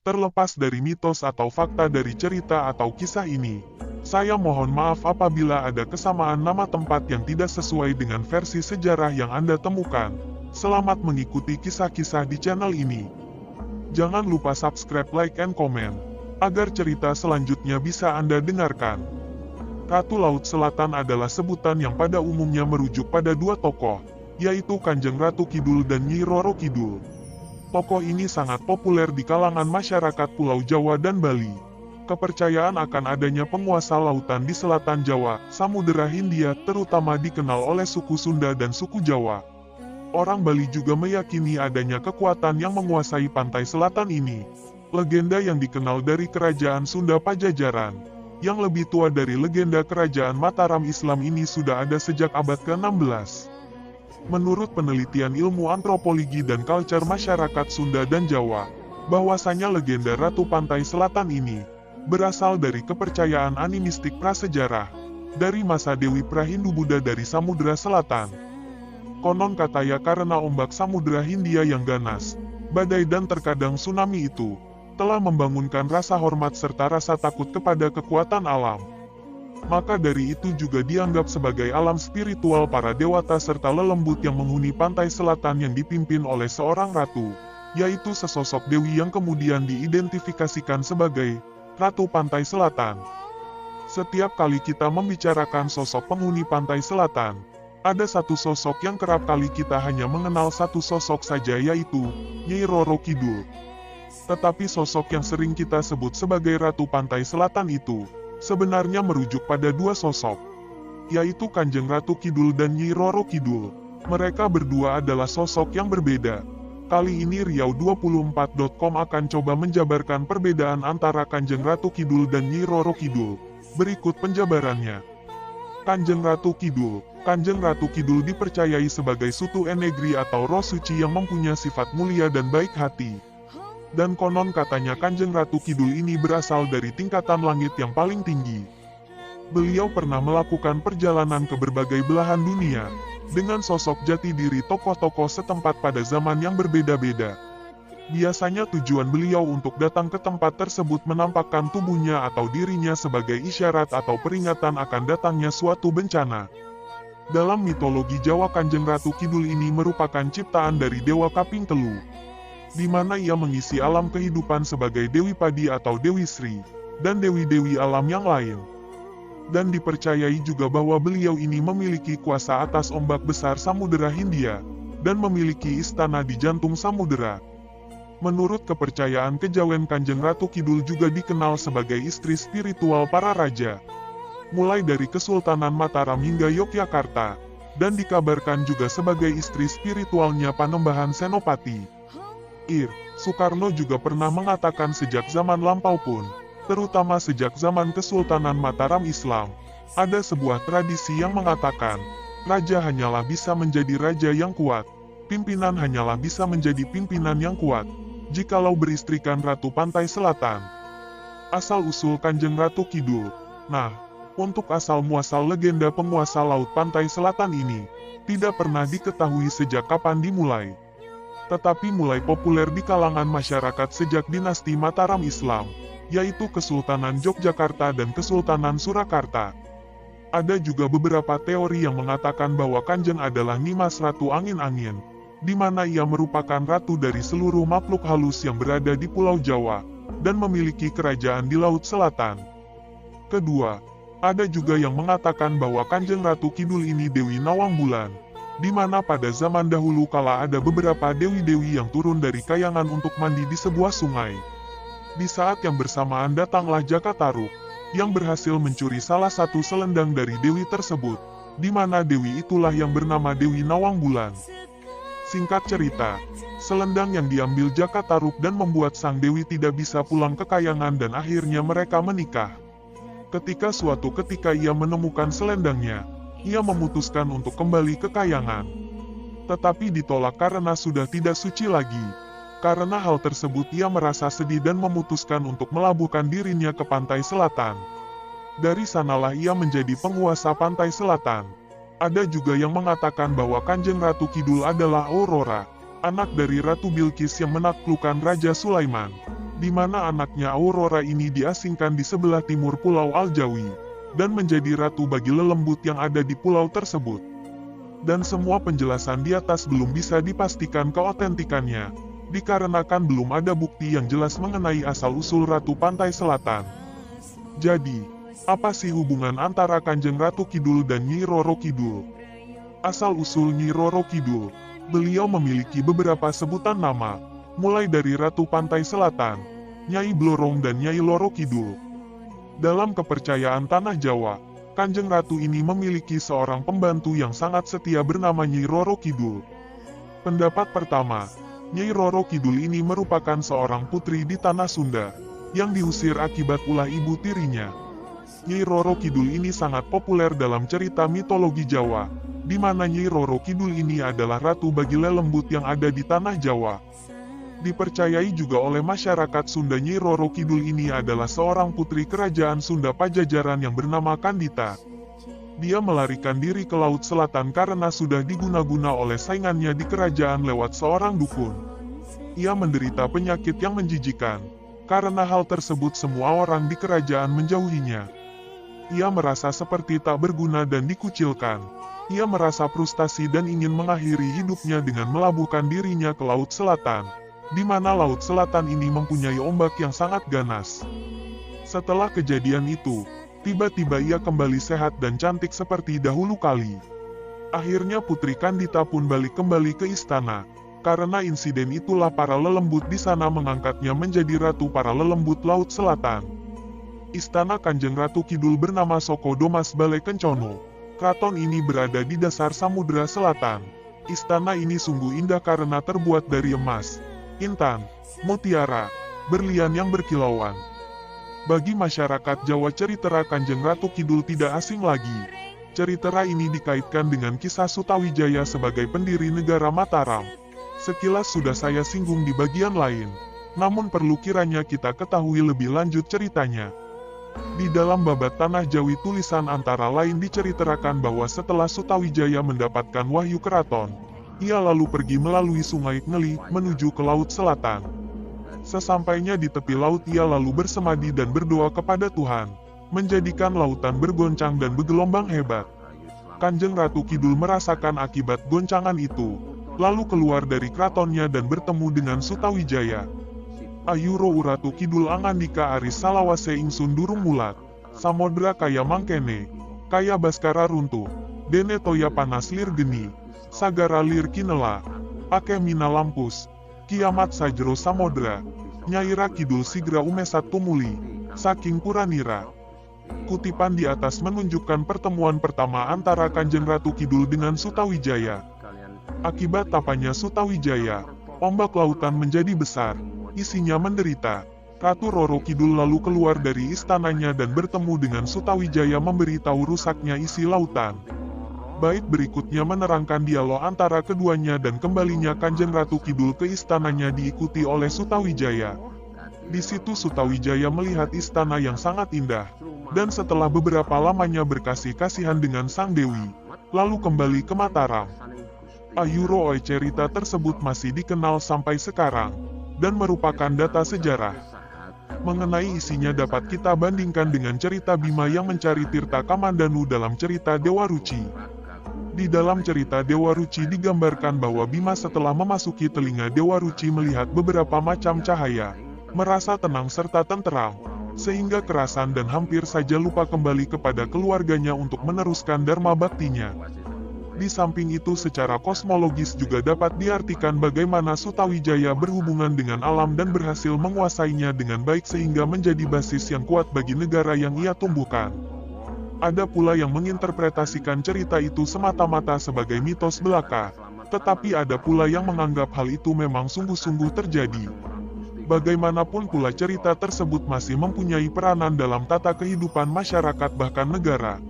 Terlepas dari mitos atau fakta dari cerita atau kisah ini, saya mohon maaf apabila ada kesamaan nama tempat yang tidak sesuai dengan versi sejarah yang Anda temukan. Selamat mengikuti kisah-kisah di channel ini. Jangan lupa subscribe, like, and comment, agar cerita selanjutnya bisa Anda dengarkan. Ratu Laut Selatan adalah sebutan yang pada umumnya merujuk pada dua tokoh, yaitu Kanjeng Ratu Kidul dan Nyi Roro Kidul. Tokoh ini sangat populer di kalangan masyarakat Pulau Jawa dan Bali. Kepercayaan akan adanya penguasa lautan di selatan Jawa, Samudera Hindia, terutama dikenal oleh suku Sunda dan suku Jawa. Orang Bali juga meyakini adanya kekuatan yang menguasai pantai selatan ini. Legenda yang dikenal dari kerajaan Sunda Pajajaran, yang lebih tua dari legenda kerajaan Mataram Islam ini sudah ada sejak abad ke-16. Menurut penelitian ilmu antropologi dan culture masyarakat Sunda dan Jawa, bahwasanya legenda Ratu Pantai Selatan ini berasal dari kepercayaan animistik prasejarah dari masa Dewi Prahindu-Buddha dari Samudera Selatan. Konon katanya karena ombak Samudera Hindia yang ganas, badai dan terkadang tsunami itu telah membangunkan rasa hormat serta rasa takut kepada kekuatan alam. Maka dari itu juga dianggap sebagai alam spiritual para dewata serta lelembut yang menghuni pantai selatan yang dipimpin oleh seorang ratu, yaitu sesosok dewi yang kemudian diidentifikasikan sebagai Ratu Pantai Selatan. Setiap kali kita membicarakan sosok penghuni pantai selatan, ada satu sosok yang kerap kali kita hanya mengenal satu sosok saja, yaitu Nyi Roro Kidul. Tetapi sosok yang sering kita sebut sebagai Ratu Pantai Selatan itu sebenarnya merujuk pada dua sosok, yaitu Kanjeng Ratu Kidul dan Nyi Roro Kidul. Mereka berdua adalah sosok yang berbeda. Kali ini Riau24.com akan coba menjabarkan perbedaan antara Kanjeng Ratu Kidul dan Nyi Roro Kidul. Berikut penjabarannya. Kanjeng Ratu Kidul. Kanjeng Ratu Kidul dipercayai sebagai Sutu Enegri atau roh suci yang mempunyai sifat mulia dan baik hati. Dan konon katanya Kanjeng Ratu Kidul ini berasal dari tingkatan langit yang paling tinggi. Beliau pernah melakukan perjalanan ke berbagai belahan dunia, dengan sosok jati diri tokoh-tokoh setempat pada zaman yang berbeda-beda. Biasanya tujuan beliau untuk datang ke tempat tersebut menampakkan tubuhnya atau dirinya sebagai isyarat atau peringatan akan datangnya suatu bencana. Dalam mitologi Jawa, Kanjeng Ratu Kidul ini merupakan ciptaan dari Dewa Kaping Telu, di mana ia mengisi alam kehidupan sebagai Dewi Padi atau Dewi Sri, dan dewi-dewi alam yang lain. Dan dipercayai juga bahwa beliau ini memiliki kuasa atas ombak besar Samudera Hindia, dan memiliki istana di jantung samudera. Menurut kepercayaan kejawen, Kanjeng Ratu Kidul juga dikenal sebagai istri spiritual para raja, mulai dari Kesultanan Mataram hingga Yogyakarta, dan dikabarkan juga sebagai istri spiritualnya Panembahan Senopati. Soekarno juga pernah mengatakan sejak zaman lampau pun, terutama sejak zaman Kesultanan Mataram Islam, ada sebuah tradisi yang mengatakan, raja hanyalah bisa menjadi raja yang kuat, pimpinan hanyalah bisa menjadi pimpinan yang kuat, jikalau beristrikan Ratu Pantai Selatan. Asal-usul Kanjeng Ratu Kidul. Nah, untuk asal-muasal legenda penguasa Laut Pantai Selatan ini, tidak pernah diketahui sejak kapan dimulai, tetapi mulai populer di kalangan masyarakat sejak dinasti Mataram Islam, yaitu Kesultanan Yogyakarta dan Kesultanan Surakarta. Ada juga beberapa teori yang mengatakan bahwa Kanjeng adalah Nimas Ratu Angin-Angin, di mana ia merupakan ratu dari seluruh makhluk halus yang berada di Pulau Jawa, dan memiliki kerajaan di Laut Selatan. Kedua, ada juga yang mengatakan bahwa Kanjeng Ratu Kidul ini Dewi Nawang Bulan, di mana pada zaman dahulu kala ada beberapa dewi-dewi yang turun dari kayangan untuk mandi di sebuah sungai. Di saat yang bersamaan datanglah Jaka Taruk, yang berhasil mencuri salah satu selendang dari dewi tersebut, di mana dewi itulah yang bernama Dewi Nawang Bulan. Singkat cerita, selendang yang diambil Jaka Taruk dan membuat sang dewi tidak bisa pulang ke kayangan dan akhirnya mereka menikah. Suatu ketika ia menemukan selendangnya, ia memutuskan untuk kembali ke kayangan. Tetapi ditolak karena sudah tidak suci lagi. Karena hal tersebut ia merasa sedih dan memutuskan untuk melabuhkan dirinya ke pantai selatan. Dari sanalah ia menjadi penguasa pantai selatan. Ada juga yang mengatakan bahwa Kanjeng Ratu Kidul adalah Aurora, anak dari Ratu Bilqis yang menaklukkan Raja Sulaiman. di mana anaknya Aurora ini diasingkan di sebelah timur Pulau Aljawi, dan menjadi ratu bagi lelembut yang ada di pulau tersebut. Dan semua penjelasan di atas belum bisa dipastikan keotentikannya, dikarenakan belum ada bukti yang jelas mengenai asal-usul Ratu Pantai Selatan. Jadi, apa sih hubungan antara Kanjeng Ratu Kidul dan Nyi Roro Kidul? Asal-usul Nyi Roro Kidul, beliau memiliki beberapa sebutan nama, mulai dari Ratu Pantai Selatan, Nyai Blorong dan Nyai Loro Kidul. Dalam kepercayaan Tanah Jawa, Kanjeng Ratu ini memiliki seorang pembantu yang sangat setia bernama Nyi Roro Kidul. Pendapat pertama, Nyai Roro Kidul ini merupakan seorang putri di Tanah Sunda, yang diusir akibat ulah ibu tirinya. Nyai Roro Kidul ini sangat populer dalam cerita mitologi Jawa, di mana Nyai Roro Kidul ini adalah ratu bagi lelembut yang ada di Tanah Jawa. Dipercayai juga oleh masyarakat Sunda Nyai Roro Kidul ini adalah seorang putri kerajaan Sunda Pajajaran yang bernama Kandita. Dia melarikan diri ke Laut Selatan karena sudah diguna-guna oleh saingannya di kerajaan lewat seorang dukun. Ia menderita penyakit yang menjijikan. Karena hal tersebut semua orang di kerajaan menjauhinya. Ia merasa seperti tak berguna dan dikucilkan. Ia merasa frustasi dan ingin mengakhiri hidupnya dengan melabuhkan dirinya ke Laut Selatan, di mana Laut Selatan ini mempunyai ombak yang sangat ganas. Setelah kejadian itu, tiba-tiba ia kembali sehat dan cantik seperti dahulu kali. Akhirnya Putri Kandita pun balik kembali ke istana. Karena insiden itulah para lelembut di sana mengangkatnya menjadi ratu para lelembut Laut Selatan. Istana Kanjeng Ratu Kidul bernama Soko Domas Balai Kencono. Kraton ini berada di dasar Samudra Selatan. Istana ini sungguh indah karena terbuat dari emas, intan, mutiara, berlian yang berkilauan. Bagi masyarakat Jawa, cerita Kanjeng Ratu Kidul tidak asing lagi. Cerita ini dikaitkan dengan kisah Sutawijaya sebagai pendiri negara Mataram. Sekilas sudah saya singgung di bagian lain, namun perlu kiranya kita ketahui lebih lanjut ceritanya. Di dalam babat Tanah Jawi tulisan antara lain diceritakan bahwa setelah Sutawijaya mendapatkan wahyu keraton, ia lalu pergi melalui sungai Ngeli menuju ke Laut Selatan. Sesampainya di tepi laut ia lalu bersemadi dan berdoa kepada Tuhan, menjadikan lautan bergoncang dan bergelombang hebat. Kanjeng Ratu Kidul merasakan akibat goncangan itu, lalu keluar dari kratonnya dan bertemu dengan Sutawijaya. Ayuro Uratu Kidul Angandika Aris Salawase Ingsun Durung Mulat, Samodra kaya mangkene, kaya Baskara runtuh, dene toya panas lir geni, sagara lir kinela, ake mina lampus, kiamat sajro samodra, Nyaira Kidul sigra umesat tumuli, saking puranira. Kutipan di atas menunjukkan pertemuan pertama antara Kanjeng Ratu Kidul dengan Sutawijaya. Akibat tapanya Sutawijaya, ombak lautan menjadi besar, isinya menderita. Ratu Roro Kidul lalu keluar dari istananya dan bertemu dengan Sutawijaya memberitahu rusaknya isi lautan. Bait berikutnya menerangkan dialog antara keduanya dan kembalinya Kanjeng Ratu Kidul ke istananya diikuti oleh Sutawijaya. Di situ Sutawijaya melihat istana yang sangat indah, dan setelah beberapa lamanya berkasih-kasihan dengan Sang Dewi, lalu kembali ke Mataram. Ayuro cerita tersebut masih dikenal sampai sekarang, dan merupakan data sejarah. Mengenai isinya dapat kita bandingkan dengan cerita Bima yang mencari Tirta Kamandanu dalam cerita Dewa Ruci. Di dalam cerita Dewa Ruci digambarkan bahwa Bima setelah memasuki telinga Dewa Ruci melihat beberapa macam cahaya, merasa tenang serta tenteram, sehingga kerasan dan hampir saja lupa kembali kepada keluarganya untuk meneruskan dharma baktinya. Di samping itu secara kosmologis juga dapat diartikan bagaimana Sutawijaya berhubungan dengan alam dan berhasil menguasainya dengan baik sehingga menjadi basis yang kuat bagi negara yang ia tumbuhkan. Ada pula yang menginterpretasikan cerita itu semata-mata sebagai mitos belaka, tetapi ada pula yang menganggap hal itu memang sungguh-sungguh terjadi. Bagaimanapun pula cerita tersebut masih mempunyai peranan dalam tata kehidupan masyarakat bahkan negara.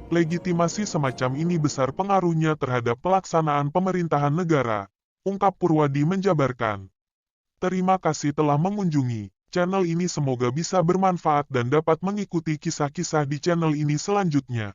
Legitimasi semacam ini besar pengaruhnya terhadap pelaksanaan pemerintahan negara, ungkap Purwadi menjabarkan. Terima kasih telah mengunjungi channel ini, semoga bisa bermanfaat dan dapat mengikuti kisah-kisah di channel ini selanjutnya.